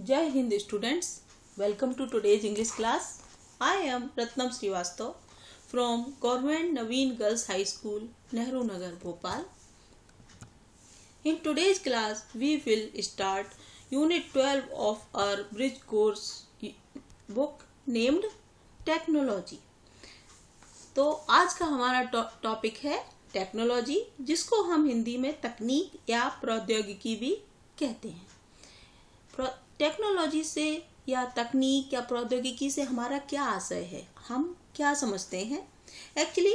Jai Hind students, welcome to today's English class. I am Ratnam Srivastav from Government Naveen Girls High School, Nehru Nagar, Bhopal. In today's class, we will start Unit 12 of our bridge course book named Technology. तो आज का हमारा topic है technology, जिसको हम हिंदी में तकनीक या प्रौद्योगिकी भी कहते हैं। टेक्नोलॉजी से या तकनीक या प्रौद्योगिकी से हमारा क्या आशय है, हम क्या समझते हैं? Actually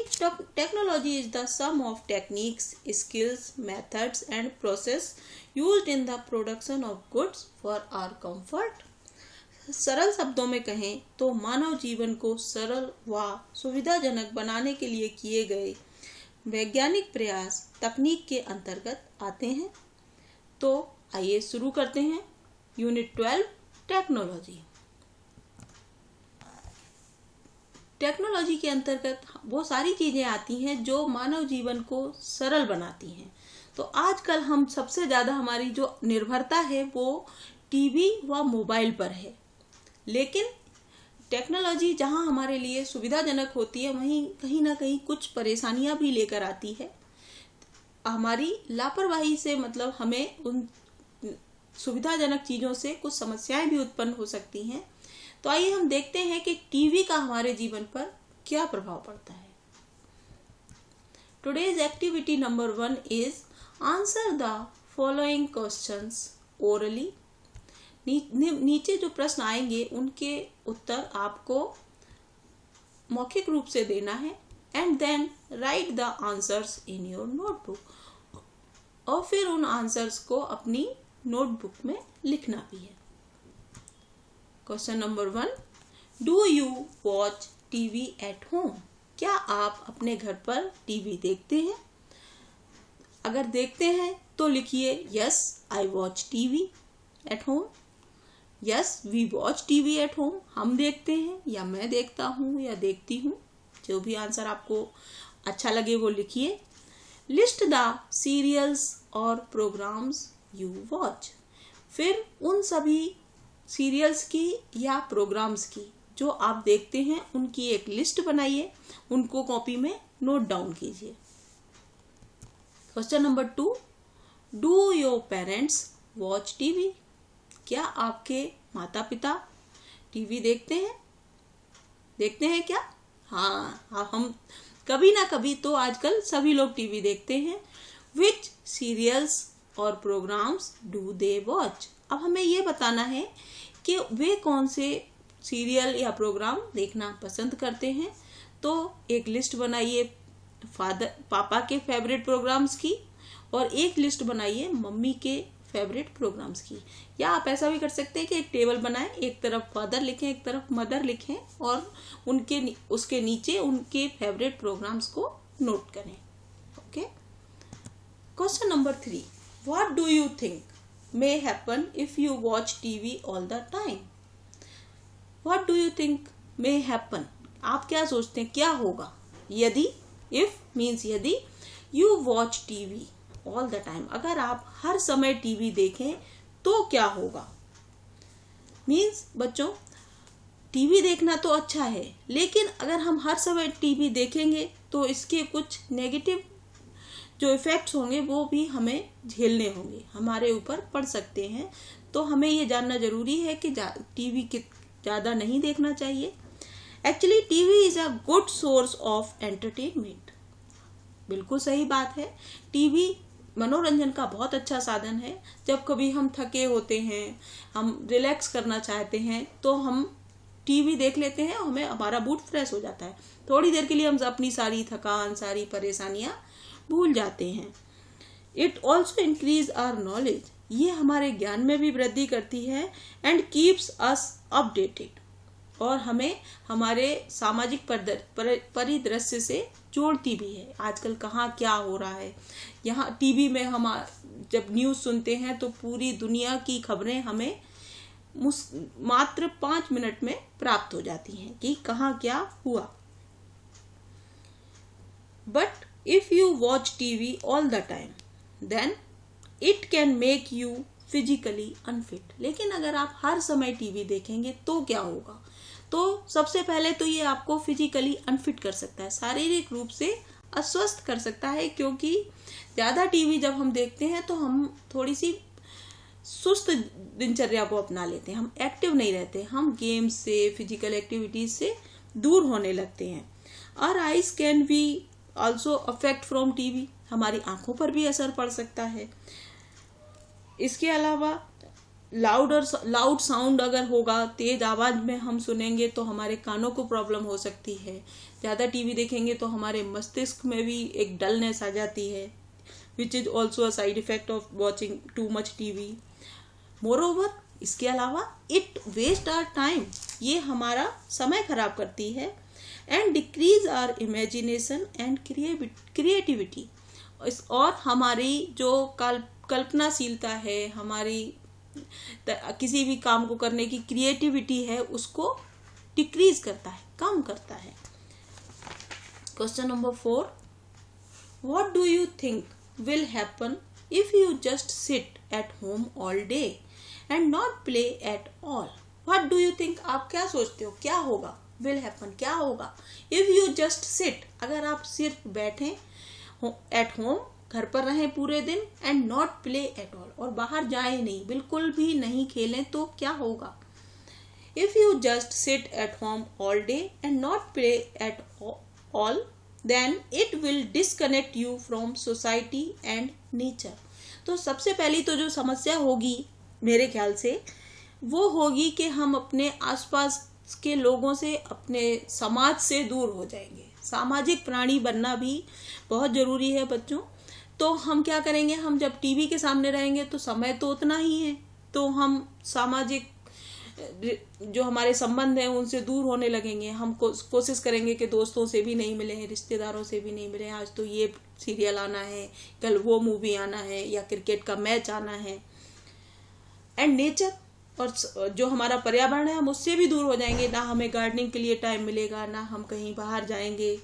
technology is the sum of techniques, skills, methods and process used in the production of goods for our comfort. सरल शब्दों में कहें तो मानव जीवन को सरल व सुविधाजनक बनाने के लिए किए गए वैज्ञानिक प्रयास तकनीक के अंतर्गत आते हैं। तो आइए शुरू करते हैं यूनिट 12 टेक्नोलॉजी। टेक्नोलॉजी के अंतर्गत वो सारी चीजें आती हैं जो मानव जीवन को सरल बनाती हैं। तो आजकल हम सबसे ज्यादा हमारी जो निर्भरता है वो टीवी व मोबाइल पर है, लेकिन टेक्नोलॉजी जहां हमारे लिए सुविधाजनक होती है वहीं कहीं ना कहीं कुछ परेशानियां भी लेकर आती है। हमारी लापरवाही से मतलब हमें उन सुविधाजनक चीजों से कुछ समस्याएं भी उत्पन्न हो सकती हैं। तो आइए हम देखते हैं कि टीवी का हमारे जीवन पर क्या प्रभाव पड़ता है। Today's activity number 1 is answer the following questions orally. नीचे जो प्रश्न आएंगे उनके उत्तर आपको मौखिक रूप से देना है and then write the answers in your notebook, और फिर उन आंसर्स को अपनी नोटबुक में लिखना भी है। Question number 1, do you watch TV at home? क्या आप अपने घर पर टीवी देखते हैं? अगर देखते हैं तो लिखिए yes I watch TV at home, yes we watch TV at home. हम देखते हैं या मैं देखता हूँ या देखती हूँ, जो भी आंसर आपको अच्छा लगे वो लिखिए। लिस्ट द सीरियल्स और प्रोग्राम्स यू वॉच। फिर उन सभी सीरियल्स की या प्रोग्राम्स की जो आप देखते हैं उनकी एक लिस्ट बनाइए, उनको कॉपी में नोट डाउन कीजिए। Question number 2, do your parents watch TV? क्या आपके माता पिता टीवी देखते हैं? देखते हैं क्या? हाँ, हम कभी ना कभी तो आजकल सभी लोग टीवी देखते हैं। विच सीरियल्स और प्रोग्राम्स डू दे वॉच? अब हमें ये बताना है कि वे कौन से सीरियल या प्रोग्राम देखना पसंद करते हैं। तो एक लिस्ट बनाइए पापा के फेवरेट प्रोग्राम्स की, और एक लिस्ट बनाइए मम्मी के फेवरेट प्रोग्राम्स की। या आप ऐसा भी कर सकते हैं कि एक टेबल बनाएं, एक तरफ फादर लिखें, एक तरफ मदर लिखें, और उसके नीचे उनके फेवरेट प्रोग्राम्स को नोट करें। Okay. Question number 3, what do you think may happen if you watch TV all the time? What do you think may happen? आप क्या सोचते हैं क्या होगा यदि, if means यदि, you watch TV all the time, अगर आप हर समय टीवी देखें तो क्या होगा? मीन्स बच्चों, टीवी देखना तो अच्छा है, लेकिन अगर हम हर समय टीवी देखेंगे तो इसके कुछ नेगेटिव जो इफेक्ट्स होंगे वो भी हमें झेलने होंगे, हमारे ऊपर पड़ सकते हैं। तो हमें ये जानना जरूरी है कि टीवी ज़्यादा नहीं देखना चाहिए। Actually TV is a good source of entertainment. बिल्कुल सही बात है, टीवी मनोरंजन का बहुत अच्छा साधन है। जब कभी हम थके होते हैं, हम रिलैक्स करना चाहते हैं, तो हम टीवी देख लेते हैं, हमें हमारा मूड फ्रेश हो जाता है। थोड़ी देर के लिए हम अपनी सारी थकान, सारी परेशानियां भूल जाते हैं। It also increase our knowledge, ये हमारे ज्ञान में भी वृद्धि करती है। एंड कीप्स अस अपडेटेड, और हमें हमारे सामाजिक परिदृश्य से जोड़ती भी है। आजकल कहाँ क्या हो रहा है, यहाँ टीवी में हम जब न्यूज़ सुनते हैं तो पूरी दुनिया की खबरें हमें मात्र 5 मिनट में प्राप्त हो जाती हैं कि कहाँ क्या हुआ। But if you watch TV all the time, then it can make you physically unfit. लेकिन अगर आप हर समय टीवी देखेंगे तो क्या होगा? तो सबसे पहले तो ये आपको फिजिकली अनफिट कर सकता है, शारीरिक रूप से अस्वस्थ कर सकता है, क्योंकि ज़्यादा टीवी जब हम देखते हैं तो हम थोड़ी सी सुस्त दिनचर्या को अपना लेते हैं, हम एक्टिव नहीं रहते, हम गेम्स से, फिजिकल एक्टिविटीज से दूर होने लगते हैं। और eyes can be also affect from TV, हमारी आंखों पर भी असर पड़ सकता है। इसके अलावा लाउड साउंड अगर होगा, तेज आवाज में हम सुनेंगे तो हमारे कानों को प्रॉब्लम हो सकती है। ज़्यादा टीवी देखेंगे तो हमारे मस्तिष्क में भी एक डलनेस आ जाती है, which is also a side effect of watching too much TV. Moreover, इसके अलावा इट वेस्ट आवर टाइम, ये हमारा समय खराब करती है, and decrease our imagination and creativity, और हमारी जो कल्पनाशीलता है, हमारी किसी भी काम को करने की क्रिएटिविटी है, उसको डिक्रीज करता है, कम करता है। Question number 4, what do you think will happen if you just sit at home all day and not play at all? What do you think, आप क्या सोचते हो क्या होगा? विल हैपन, क्या होगा? इफ यू जस्ट सिट, अगर आप सिर्फ बैठे एट होम, घर पर रहें पूरे दिन, and not play at all, और बाहर जाए नहीं, बिल्कुल भी नहीं खेलें, तो क्या होगा? If you just sit at home all day and not play at all, then it will disconnect you from society and nature. तो सबसे पहली तो जो समस्या होगी मेरे ख्याल से, वो होगी कि हम अपने आसपास के लोगों से, अपने समाज से दूर हो जाएंगे। सामाजिक प्राणी बनना भी बहुत जरूरी है बच्चों। तो हम क्या करेंगे, हम जब टीवी के सामने रहेंगे तो समय तो उतना ही है, तो हम सामाजिक जो हमारे संबंध हैं उनसे दूर होने लगेंगे। हम कोशिश करेंगे कि दोस्तों से भी नहीं मिले, रिश्तेदारों से भी नहीं मिले, आज तो ये सीरियल आना है, कल वो मूवी आना है, या क्रिकेट का मैच आना है। एंड नेचर, और जो हमारा पर्यावरण है, हम उससे भी दूर हो जाएंगे, ना हमें गार्डनिंग के लिए टाइम मिलेगा, ना हम कहीं बाहर जाएंगे।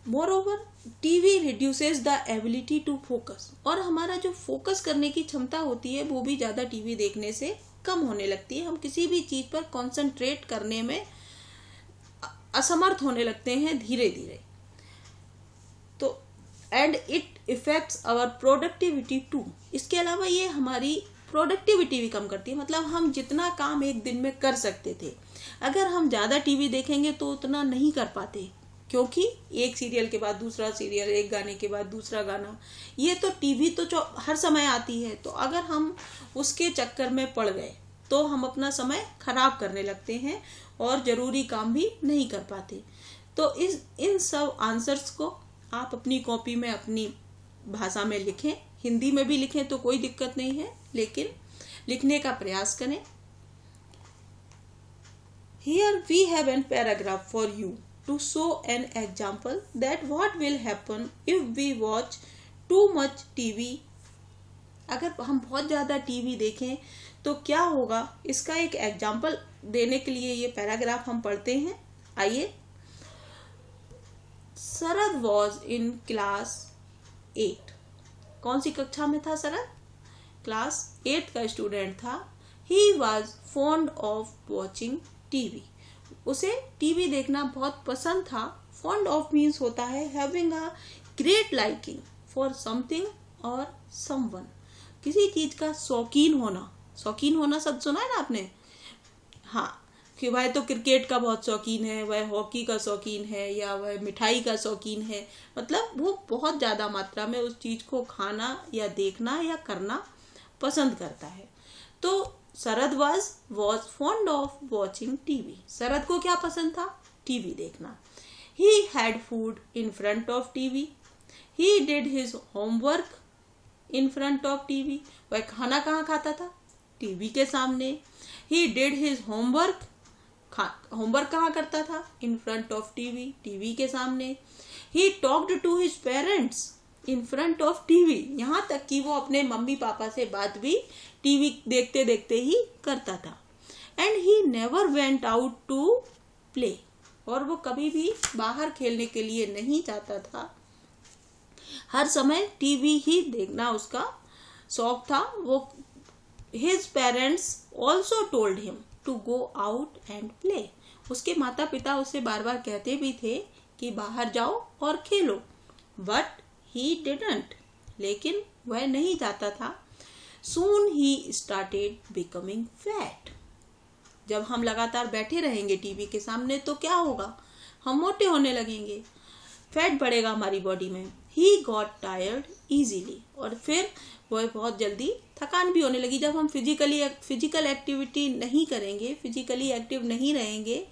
Moreover, TV reduces the ability to focus, और हमारा जो फोकस करने की क्षमता होती है वो भी ज़्यादा टीवी देखने से कम होने लगती है। हम किसी भी चीज़ पर कंसंट्रेट करने में असमर्थ होने लगते हैं धीरे धीरे। तो and it effects our productivity too, इसके अलावा ये हमारी प्रोडक्टिविटी भी कम करती है। मतलब हम जितना काम एक दिन में कर सकते थे, अगर हम ज़्यादा टीवी देखेंगे तो उतना नहीं कर पाते, क्योंकि एक सीरियल के बाद दूसरा सीरियल, एक गाने के बाद दूसरा गाना, ये तो टीवी तो हर समय आती है। तो अगर हम उसके चक्कर में पड़ गए तो हम अपना समय खराब करने लगते हैं और ज़रूरी काम भी नहीं कर पाते। तो इन सब आंसर्स को आप अपनी कॉपी में अपनी भाषा में लिखें, हिंदी में भी लिखें तो कोई दिक्कत नहीं है, लेकिन लिखने का प्रयास करें। Here we have a paragraph for you to show an example that what will happen if we watch too much TV. अगर हम बहुत ज़्यादा टीवी देखें तो क्या होगा, इसका एक एग्जाम्पल देने के लिए ये पैराग्राफ हम पढ़ते हैं। आइए। शरद वॉज इन क्लास 8। कौन सी कक्षा में था शरद? क्लास 8 का स्टूडेंट था। He was fond of watching TV. उसे टीवी देखना बहुत पसंद था। फॉन्ड ऑफ मीन्स होता है having a great liking for something और समवन, किसी चीज का शौकीन होना। शौकीन होना शब्द सुना है ना आपने? हाँ, कि वह तो क्रिकेट का बहुत शौकीन है, वह हॉकी का शौकीन है, या वह मिठाई का शौकीन है। मतलब वो बहुत ज्यादा मात्रा में उस चीज को खाना या देखना या करना पसंद करता है। तो Sharad was fond of watching TV. Sharad को क्या पसंद था? टीवी देखना। He had food in front of TV. He did his homework in front of TV. वह खाना कहाँ खाता था? टीवी के सामने। He did his homework, homework कहाँ करता था? In front of TV, TV के सामने। He talked to his parents in front of TV. यहाँ तक कि वो अपने मम्मी पापा से बात भी टीवी देखते देखते ही करता था। And he never went out to play. और वो कभी भी बाहर खेलने के लिए नहीं जाता था। हर समय टीवी ही देखना उसका शौक था वो। His parents also told him to go out and play. उसके माता पिता उससे बार बार कहते भी थे कि बाहर जाओ और खेलो, बट ही डिडंट, लेकिन वह नहीं जाता था। सून ही स्टार्टेड बिकमिंग फैट। जब हम लगातार बैठे रहेंगे टीवी के सामने तो क्या होगा, हम मोटे होने लगेंगे, फैट बढ़ेगा हमारी बॉडी में। ही गॉट टायर्ड इजीली, और फिर वह बहुत जल्दी थकान भी होने लगी। जब हम फिजिकल एक्टिविटी नहीं करेंगे, फिजिकली एक्टिव नहीं रहेंगे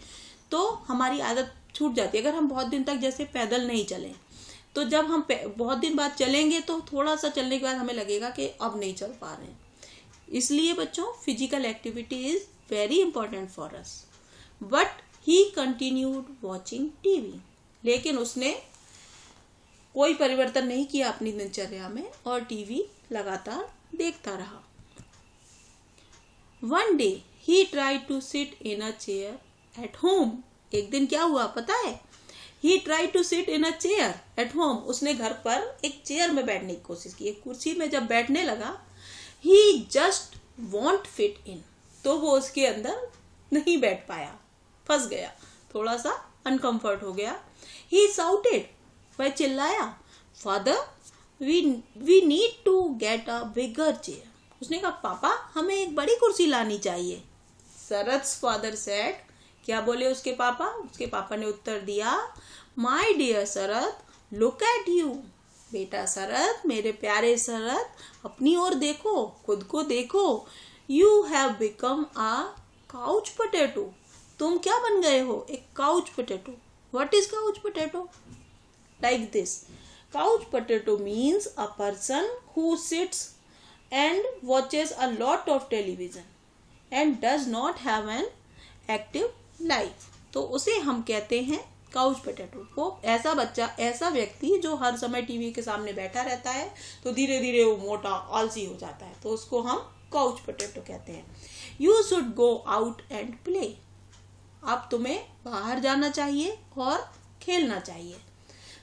तो हमारी आदत छूट जाती है। अगर हम बहुत दिन तक जैसे पैदल नहीं चलें, तो जब हम बहुत दिन बाद चलेंगे तो थोड़ा सा चलने के बाद हमें लगेगा कि अब नहीं चल पा रहे हैं। इसलिए बच्चों, physical activity is very important for us. But he continued watching TV, लेकिन उसने कोई परिवर्तन नहीं किया अपनी दिनचर्या में और टीवी लगातार देखता रहा। One day he tried to sit in a chair at home. एक दिन क्या हुआ पता है? He tried to sit in a chair at home. उसने घर पर एक चेयर में बैठने की कोशिश की। एक कुर्सी में जब बैठने लगा, ही जस्ट वॉन्ट फिट इन, तो वो उसके अंदर नहीं बैठ पाया, फंस गया, थोड़ा सा अनकंफर्ट हो गया। ही साउटेड, वह चिल्लाया, father we need to get a bigger chair. उसने कहा, पापा हमें एक बड़ी कुर्सी लानी चाहिए। शरद's फादर सेड, क्या बोले उसके पापा? उसके पापा ने उत्तर दिया, my dear Sharad, look at you. बेटा शरद, मेरे प्यारे शरद, अपनी ओर देखो, खुद को देखो। You have become a couch potato. तुम क्या बन गए हो? एक couch potato. What is couch potato? Like this, couch potato means a person who sits and watches a lot of television and does not have an active life. तो उसे हम कहते हैं काउच पोटैटो। वो ऐसा बच्चा, ऐसा व्यक्ति जो हर समय टीवी के सामने बैठा रहता है तो धीरे धीरे वो मोटा, आलसी हो जाता है, तो उसको हम काउच पोटैटो कहते हैं। You should go out and play. अब तुम्हें बाहर जाना चाहिए और खेलना चाहिए।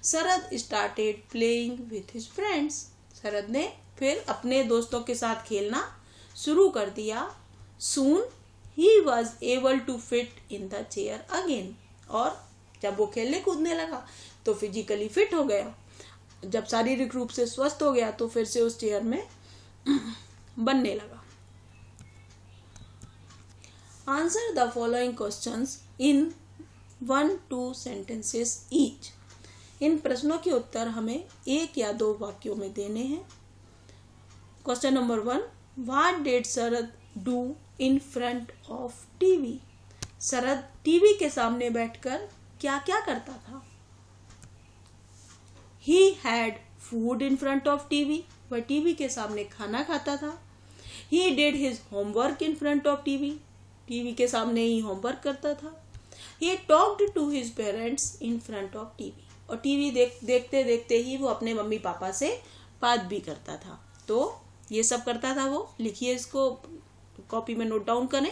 Sharad started playing with his friends. Sharad ने फिर अपने दोस्तों के साथ खेलना शुरू कर दिया। Soon he was able to fit in the chair again. और जब वो खेलने कूदने लगा तो फिजिकली फिट हो गया। जब शारीरिक रूप से स्वस्थ हो गया तो फिर से उस चेयर में बनने लगा। Answer the following questions in 1-2 sentences each. इन प्रश्नों के उत्तर हमें 1 या 2 वाक्यों में देने हैं। Question number 1, what did Sharad do in front of TV. Sharad TV के सामने बैठकर क्या क्या करता था? He had food in front of TV. वह टीवी के सामने खाना खाता था। He did his homework in front of TV. TV के सामने ही होमवर्क करता था। He talked to his parents in front of TV. और टीवी देखते देखते ही वो अपने मम्मी पापा से बात भी करता था। तो ये सब करता था वो। लिखिए, इसको कॉपी में नोट डाउन करें।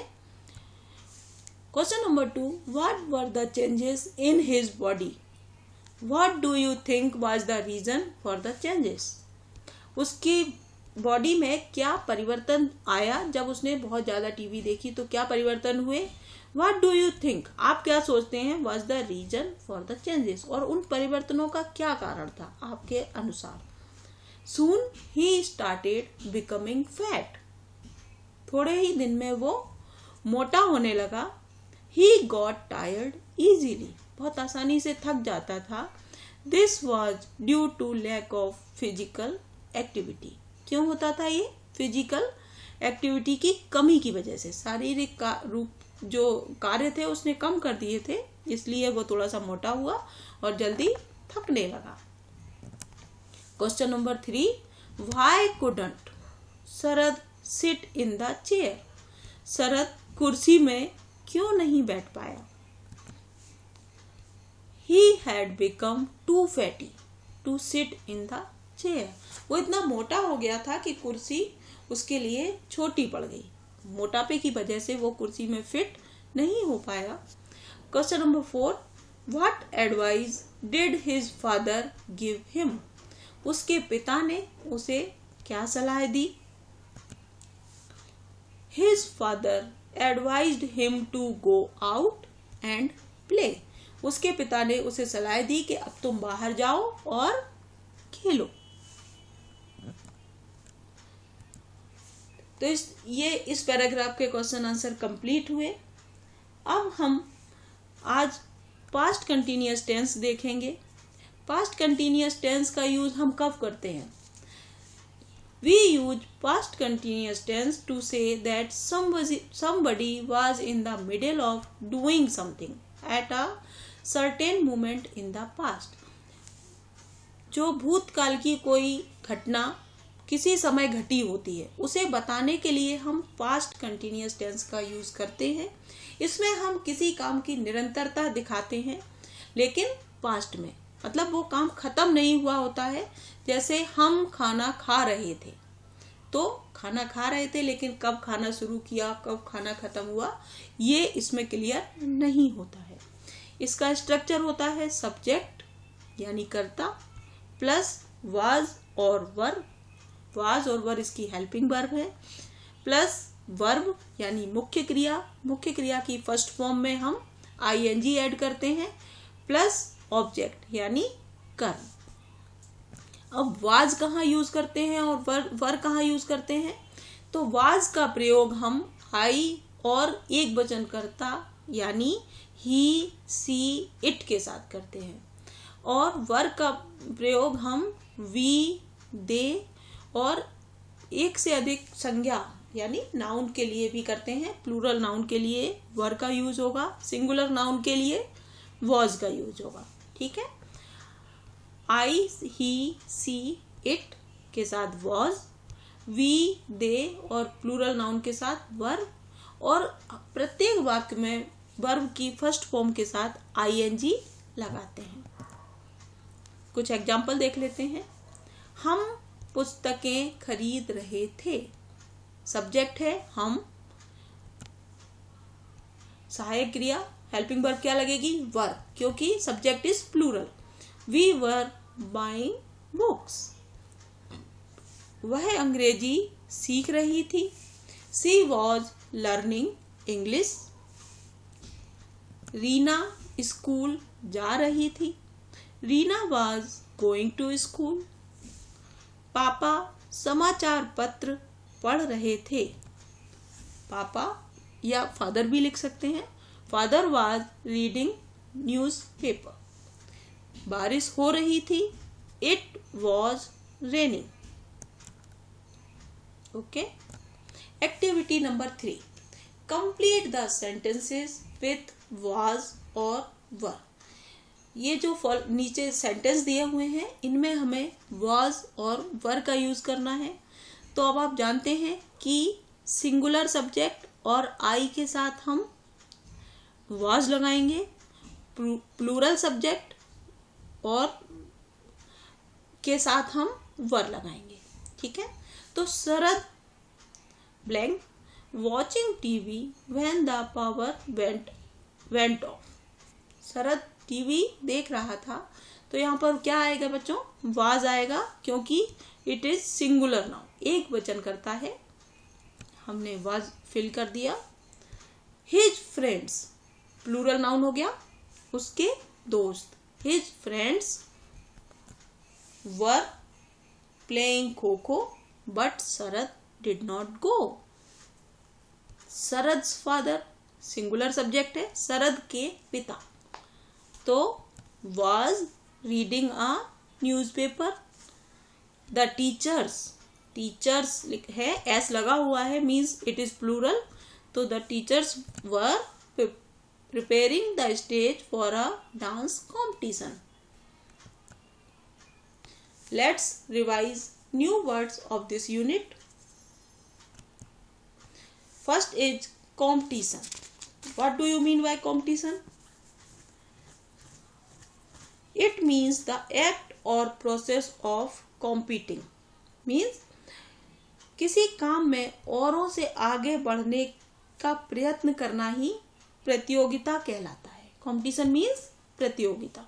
Question number 2, what were the changes in his body. What do you think was the reason for the changes. उसकी बॉडी में क्या परिवर्तन आया जब उसने बहुत ज्यादा टीवी देखी, तो क्या परिवर्तन हुए? What do you think? आप क्या सोचते हैं? Was the reason for the changes? और उन परिवर्तनों का क्या कारण था आपके अनुसार? Soon he started becoming fat. थोड़े ही दिन में वो मोटा होने लगा। He got tired easily. बहुत आसानी से थक जाता था। This was due to lack of physical activity. क्यों होता था ये? फिजिकल एक्टिविटी की कमी की वजह से। शारीरिक रूप जो कार्य थे उसने कम कर दिए थे, इसलिए वो थोड़ा सा मोटा हुआ और जल्दी थकने लगा। Question number 3, why couldn't Sharad sit in the chair. Sharad कुर्सी में क्यों नहीं बैठ पाया? He had become too fatty to sit in the chair. वो इतना मोटा हो गया था कि कुर्सी उसके लिए छोटी पड़ गई। मोटापे की वजह से वो कुर्सी में फिट नहीं हो पाया। Question number 4, what advice did his father give him. उसके पिता ने उसे क्या सलाह दी? His father advised him to go out and play. उसके पिता ने उसे सलाह दी कि अब तुम बाहर जाओ और खेलो। तो इस पैराग्राफ के क्वेश्चन आंसर कंप्लीट हुए। अब हम आज पास्ट कंटिन्यूअस टेंस देखेंगे। पास्ट कंटिन्यूअस टेंस का यूज हम कब करते हैं? We use past continuous tense to say that somebody was in the middle of doing something at a certain moment in the past. जो भूतकाल की कोई घटना किसी समय घटी होती है उसे बताने के लिए हम पास्ट कंटिन्यूअस टेंस का यूज करते हैं। इसमें हम किसी काम की निरंतरता दिखाते हैं, लेकिन पास्ट में, मतलब वो काम खत्म नहीं हुआ होता है। जैसे हम खाना खा रहे थे, तो खाना खा रहे थे, लेकिन कब खाना शुरू किया, कब खाना खत्म हुआ, ये इसमें क्लियर नहीं होता है। इसका स्ट्रक्चर होता है सब्जेक्ट यानी कर्ता प्लस वाज और वर्ब। वाज और वर्ब इसकी हेल्पिंग वर्ब है, प्लस वर्ब यानी मुख्य क्रिया। मुख्य क्रिया की फर्स्ट फॉर्म में हम ing ऐड करते हैं, प्लस ऑब्जेक्ट यानी कर्म। अब वाज कहाँ यूज करते हैं और वर कहाँ यूज करते हैं? तो वाज का प्रयोग हम आई और एक वचन कर्ता यानी ही, सी, इट के साथ करते हैं, और वर का प्रयोग हम वी, दे और एक से अधिक संज्ञा यानी नाउन के लिए भी करते हैं। प्लूरल नाउन के लिए वर का यूज होगा, सिंगुलर नाउन के लिए वॉज का यूज होगा। ठीक है, आई, ही, सी, इट के साथ वॉज, वी, दे और प्लूरल नाउन के साथ वर्ब, और प्रत्येक वाक्य में वर्ब की फर्स्ट फॉर्म के साथ ing लगाते हैं। कुछ एग्जाम्पल देख लेते हैं। हम पुस्तकें खरीद रहे थे। सब्जेक्ट है हम, सहायक क्रिया हेल्पिंग वर्ब क्या लगेगी? वर, क्योंकि subject is plural. We were buying books. वह अंग्रेजी सीख रही थी। She was learning English. Reena school जा रही थी। Reena was going to school. पापा समाचार पत्र पढ़ रहे थे। पापा या फादर भी लिख सकते हैं। Father was reading newspaper. बारिश हो रही थी। It was raining. Okay. Activity number 3, complete the sentences with was और वर। ये जो नीचे सेंटेंस दिए हुए हैं इनमें हमें वॉज और वर का यूज करना है। तो अब आप जानते हैं कि सिंगुलर सब्जेक्ट और आई के साथ हम वॉज लगाएंगे, प्लूरल सब्जेक्ट और के साथ हम वर लगाएंगे। ठीक है, तो Sharad blank watching TV when the power went off. Sharad TV देख रहा था, तो यहाँ पर क्या आएगा बच्चों? वाज आएगा, क्योंकि इट इज सिंगुलर नाउन, एक वचन करता है। हमने वाज फिल कर दिया। हिज फ्रेंड्स प्लूरल नाउन हो गया, उसके दोस्त। His friends were playing kho kho but Sharad did not go. Sharad's father singular subject है, शरद के पिता, तो was reading a newspaper. The teachers है, s लगा हुआ है, means it is plural, तो the teachers were preparing the stage for a dance competition. Let's revise new words of this unit. First is competition. What do you mean by competition? It means the act or process of competing. Means किसी काम में औरों से आगे बढ़ने का प्रयत्न करना ही प्रतियोगिता कहलाता है। Competition means प्रतियोगिता।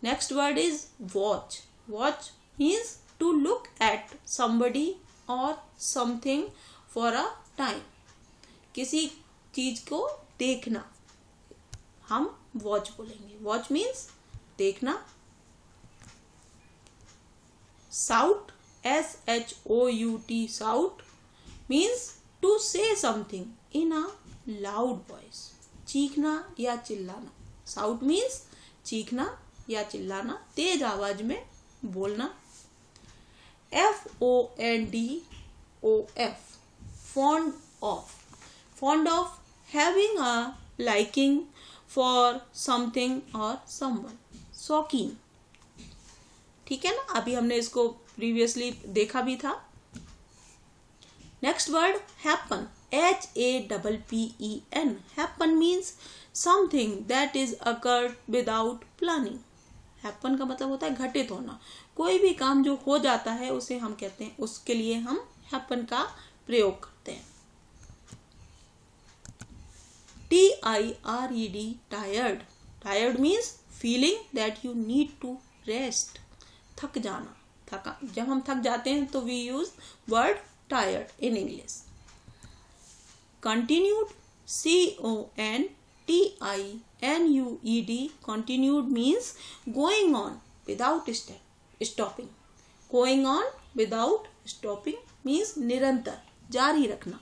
Next word is watch. Watch means to look at somebody or something for a time. किसी चीज को देखना हम वॉच बोलेंगे. वॉच मीन्स देखना. Shout, shout, shout means to say something in a loud voice. चीखना या चिल्लाना. Shout means चीखना या चिल्लाना, तेज आवाज में बोलना. FONDOF fond of having a liking for something or someone. शौकीन. ठीक है ना, अभी हमने इसको प्रीवियसली देखा भी था. Next word happen. HAPPEN. Happen means something that is occurred without planning. Happen का मतलब होता है घटित होना. कोई भी काम जो हो जाता है उसे हम कहते हैं, उसके लिए हम हैपन का प्रयोग करते हैं. TIRED tired. Tired means feeling that you need to rest. थक जाना, थका. जब हम थक जाते हैं तो we use word tired in English. Continued. CONTINUED. Continued means going on without stopping. Going on without stopping means निरंतर, जारी रखना,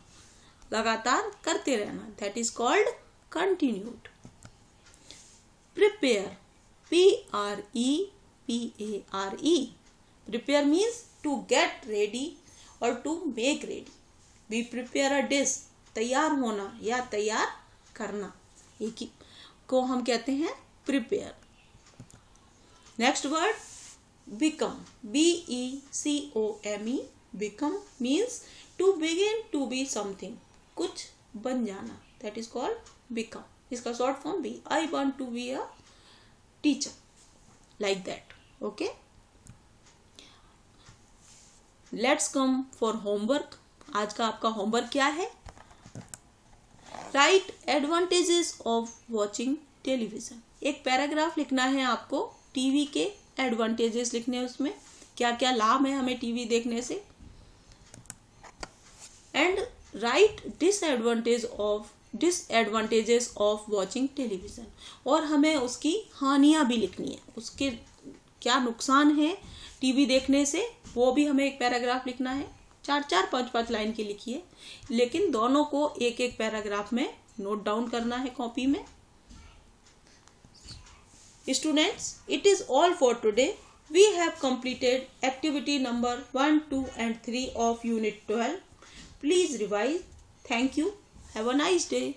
लगातार करते रहना. That is called continued. Prepare. PREPARE. Prepare means to get ready or to make ready. We prepare a dish. तैयार होना या तैयार करना, एक ही को हम कहते हैं prepare. Next word become. BECOME. Become means to begin to be something. कुछ बन जाना. That is called become. इसका short form be. I want to be a teacher. Like that. Okay. Let's come for homework. आज का आपका homework क्या है? Write advantages of watching television. एक पैराग्राफ लिखना है आपको. टीवी के एडवांटेजेस लिखने हैं, उसमें क्या क्या लाभ है हमें टीवी देखने से. And right disadvantages of watching television. और हमें उसकी हानियां भी लिखनी है, उसके क्या नुकसान है टीवी देखने से, वो भी हमें एक पैराग्राफ लिखना है. 4-5 लाइन की लिखिए, लेकिन दोनों को एक एक पैराग्राफ में नोट डाउन करना है कॉपी में. Students, it is all for today. We have completed activity number 1, 2 and 3 of Unit 12. Please revise. Thank you. Have a nice day.